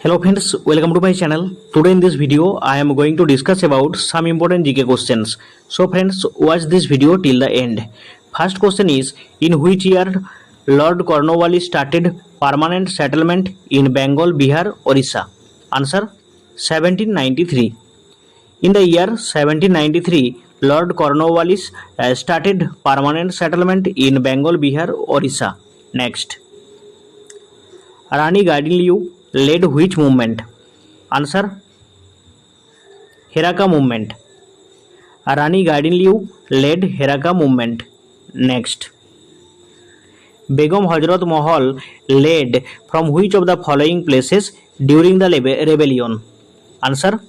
Hello friends, welcome to my channel. Today in this video I am going to discuss about some important GK questions. So friends, watch this video till the end. First question is, in which year Lord Cornwallis started permanent settlement in Bengal, Bihar, Orissa? Answer: 1793. In the year 1793, Lord Cornwallis started permanent settlement in Bengal, Bihar, Orissa. Next. Rani Gaidinliu led which movement? Answer: Heraka movement. Rani Gaidinliu led Heraka movement. Next. Begum Hazrat Mahal led from which of the following places during the rebellion? Answer: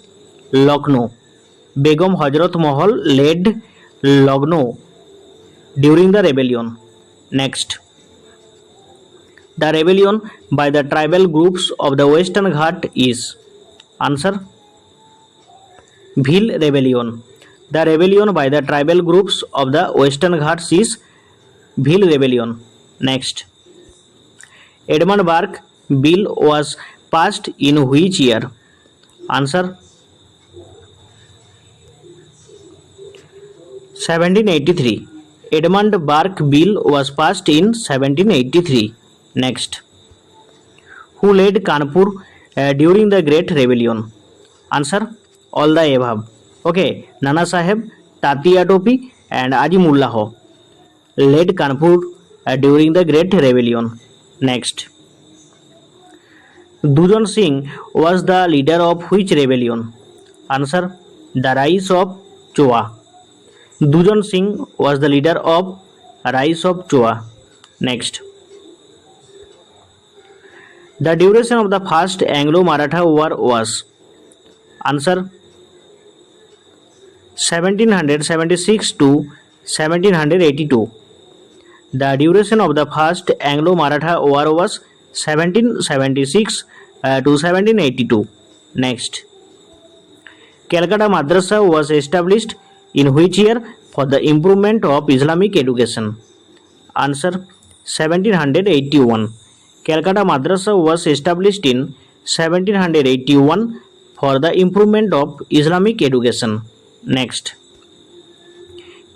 Lucknow. Begum Hazrat Mahal led Lucknow during the rebellion. Next. The rebellion by the tribal groups of the Western Ghat is? Answer: Bhil rebellion. The rebellion by the tribal groups of the Western Ghats is Bhil rebellion. Next. Edmund Burke Bill was passed in which year? Answer: 1783. Edmund Burke Bill was passed in 1783. Next. Who led Kanpur during the Great Rebellion? Answer: all the above. Okay, Nana Sahib, Tatia Topi and Ajimullah led Kanpur during the Great Rebellion. Next. Dujan Singh was the leader of which rebellion? Answer: the Rise of Choa. Dujan Singh was the leader of Rise of Choa. Next. The duration of the first Anglo-Maratha War was? Answer: 1776 to 1782. The duration of the first Anglo-Maratha War was 1776 to 1782. Next. Calcutta Madrasa was established in which year for the improvement of Islamic education? Answer: 1781. Calcutta Madrasa was established in 1781 for the improvement of Islamic education. Next.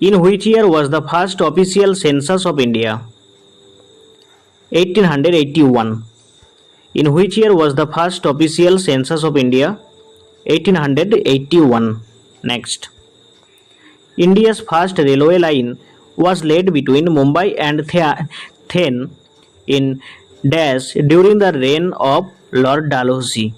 In which year was the first official census of India? 1881. In which year was the first official census of India? 1881. Next. India's first railway line was laid between Mumbai and Thane in dash during the reign of Lord Dalhousie?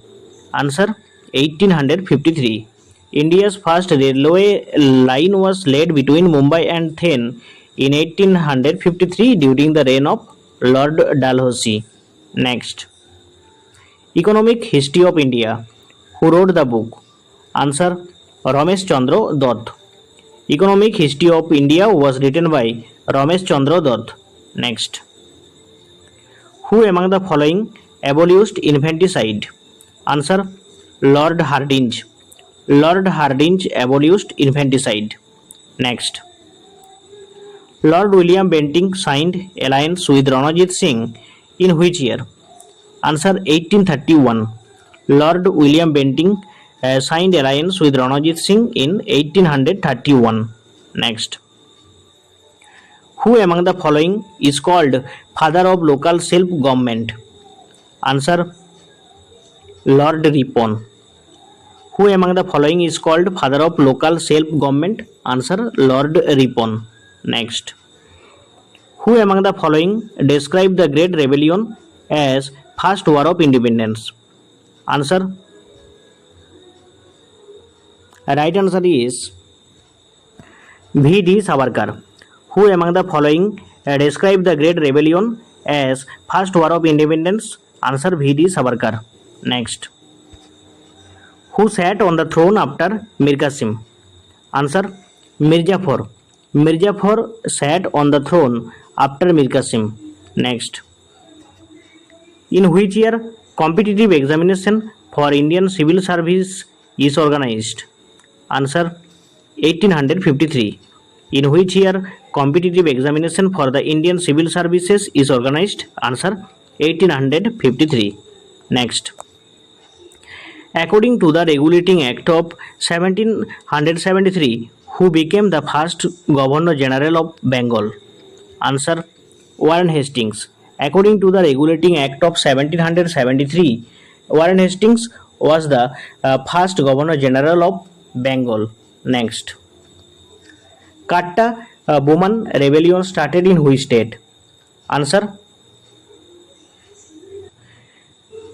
Answer: 1853. India's first railway line was laid between Mumbai and Thane in 1853 during the reign of Lord Dalhousie. Next. Economic History of India. Who wrote the book? Answer: Ramesh Chandra Dutt. Economic History of India was written by Ramesh Chandra Dutt. Next. Who among the following abolished infanticide? Answer: Lord Hardinge. Lord Hardinge abolished infanticide. Next. Lord William Bentinck signed alliance with Ranjit Singh in which year? Answer: 1831. Lord William Bentinck signed alliance with Ranjit Singh in 1831. Next. Who among the following is called father of local self-government? Answer: Lord Ripon. Who among the following is called father of local self-government? Answer: Lord Ripon. Next. Who among the following describe the Great Rebellion as First War of Independence? Answer: right answer is V.D. Savarkar. Who among the following describe the Great Rebellion as First War of Independence? Answer: V.D. Savarkar. Next. Who sat on the throne after Mir Qasim? Answer: Mir Jafar. Mir Jafar sat on the throne after Mir Qasim. Next. In which year competitive examination for Indian civil service is organized? Answer: 1853. In which year competitive examination for the Indian civil services is organized? Answer: 1853. Next. According to the Regulating Act of 1773, who became the first Governor General of Bengal? Answer: Warren Hastings. According to the Regulating Act of 1773, Warren Hastings was the first Governor General of Bengal. Next, Katta Bowman Rebellion started in which state? Answer: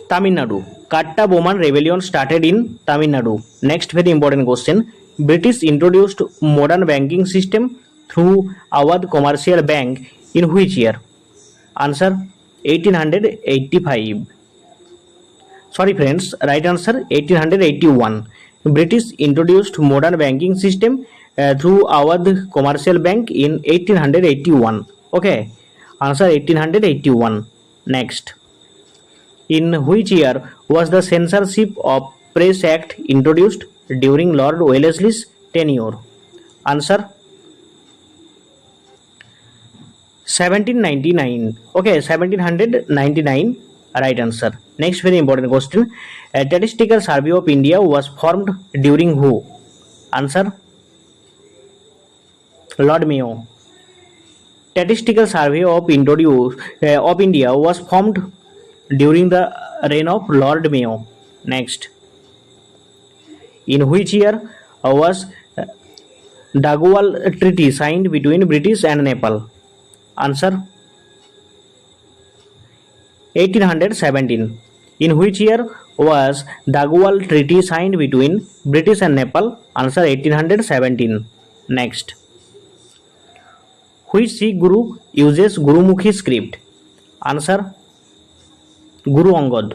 Tamil Nadu. Katta Bowman Rebellion started in Tamil Nadu. Next, very important question. British introduced modern banking system through Awadh Commercial Bank in which year? Answer: 1885. Sorry friends, right answer 1881. British introduced modern banking system through Awadh Commercial Bank in 1881. Okay, answer 1881. Next, in which year was the Censorship of Press Act introduced during Lord Wellesley's tenure? Answer: 1799. Okay, 1799. Right answer. Next, very important question. A Statistical Survey of India was formed during who? Answer: Lord Mayo. Statistical Survey of India was formed during the reign of Lord Mayo. Next, in which year was Dagwal Treaty signed between British and Nepal? Answer: 1817. In which year was Dagwal Treaty signed between British and Nepal? Answer: 1817. Next, which Sikh Guru uses Gurumukhi script? Answer: Guru Angad.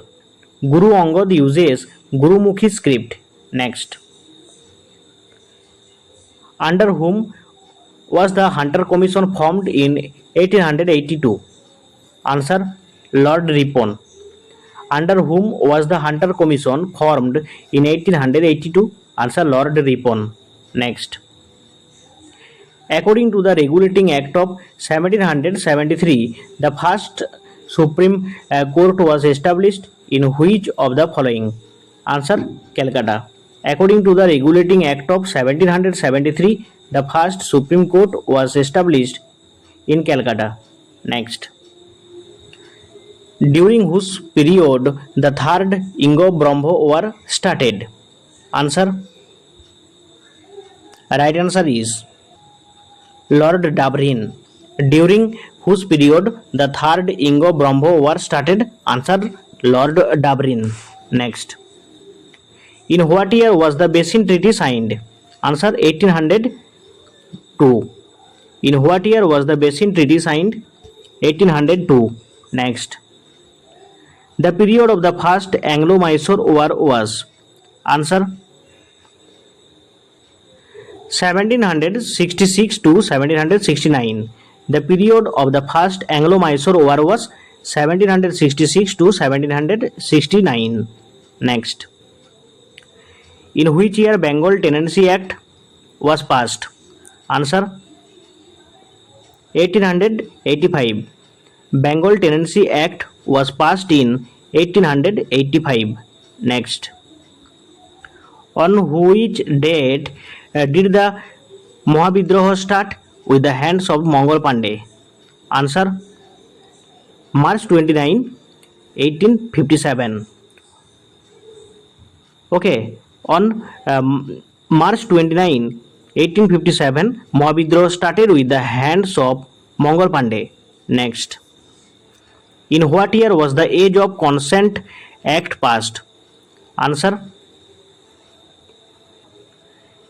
Guru Angad uses Gurumukhi script. Next, under whom was the Hunter Commission formed in 1882? Answer: Lord Ripon. Under whom was the Hunter Commission formed in 1882? Answer: Lord Ripon. Next, according to the Regulating Act of 1773, the first Supreme Court was established in which of the following? Answer: Calcutta. According to the Regulating Act of 1773, the first Supreme Court was established in Calcutta. Next, during whose period the third Ingo-Bromho War started? Answer: right answer is Lord Dubrin. During whose period the third Ingo-Bromho War started? Answer: Lord Dubrin. Next, in what year was the Basin Treaty signed? Answer: 1802. In what year was the Basin Treaty signed? 1802. Next, the period of the first Anglo-Mysore War was? Answer: 1766 to 1769. The period of the first Anglo-Mysore War was 1766 to 1769. Next, in which year Bengal Tenancy Act was passed? Answer: 1885. Bengal Tenancy Act was passed in 1885. Next, on which date did the Mahabidroha start with the hands of Mongol Pandey? Answer: March 29, 1857. Okay, on March 29, 1857, Mahabidroha started with the hands of Mongol Pandey. Next, in what year was the Age of Consent Act passed? Answer: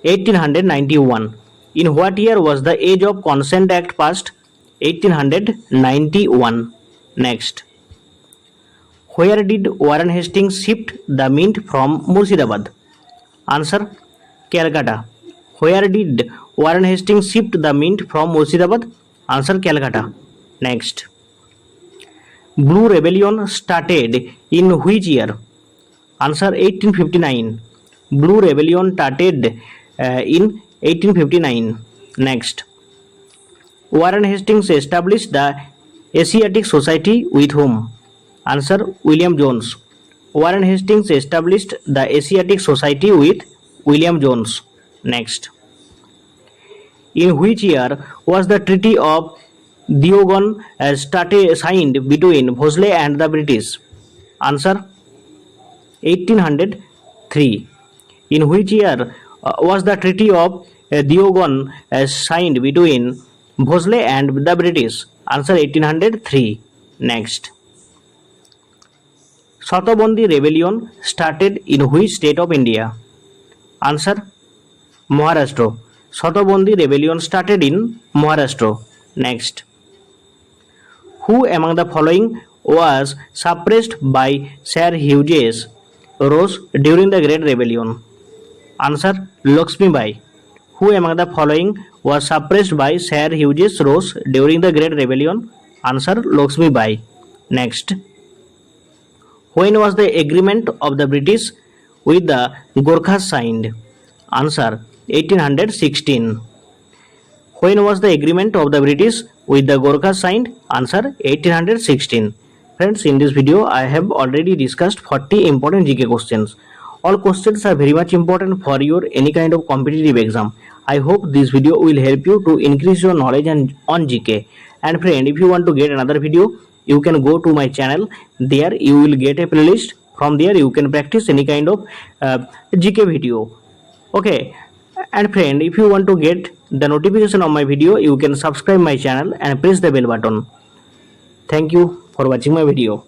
1891. In what year was the Age of Consent Act passed? 1891. Next, where did Warren Hastings shift the mint from Murshidabad? Answer: Calcutta. Where did Warren Hastings shift the mint from Murshidabad? Answer: Calcutta. Next, Blue Rebellion started in which year? Answer: 1859. Blue Rebellion started in 1859. Next, Warren Hastings established the Asiatic Society with whom? Answer: William Jones. Warren Hastings established the Asiatic Society with William Jones. Next. In which year was the Treaty of Diogon signed between Vosley and the British? Answer 1803. In which year was the Treaty of Diogon signed between Vosley and the British? Answer 1803. Next. Shatabandi rebellion started in which state of India? Answer Maharashtra. Shatabandi rebellion started in Maharashtra. Next. Who among the following was suppressed by Sir Hughes Ross during the Great Rebellion? Answer Lakshmi Bai. Who among the following was suppressed by Sir Hughes Ross during the Great Rebellion? Answer Lakshmi Bai. Next. When was the agreement of the British with the Gorkhas signed? Answer 1816. When was the agreement of the British with the Gorkhas signed? Answer 1816. Friends, in this video I have already discussed 40 important GK questions. All questions are very much important for your any kind of competitive exam. I hope this video will help you to increase your knowledge on GK. And friend, if you want to get another video, you can go to my channel. There you will get a playlist. From there you can practice any kind of GK video. Okay. And friend, if you want to get the notification of my video, you can subscribe my channel and press the bell button. Thank you for watching my video.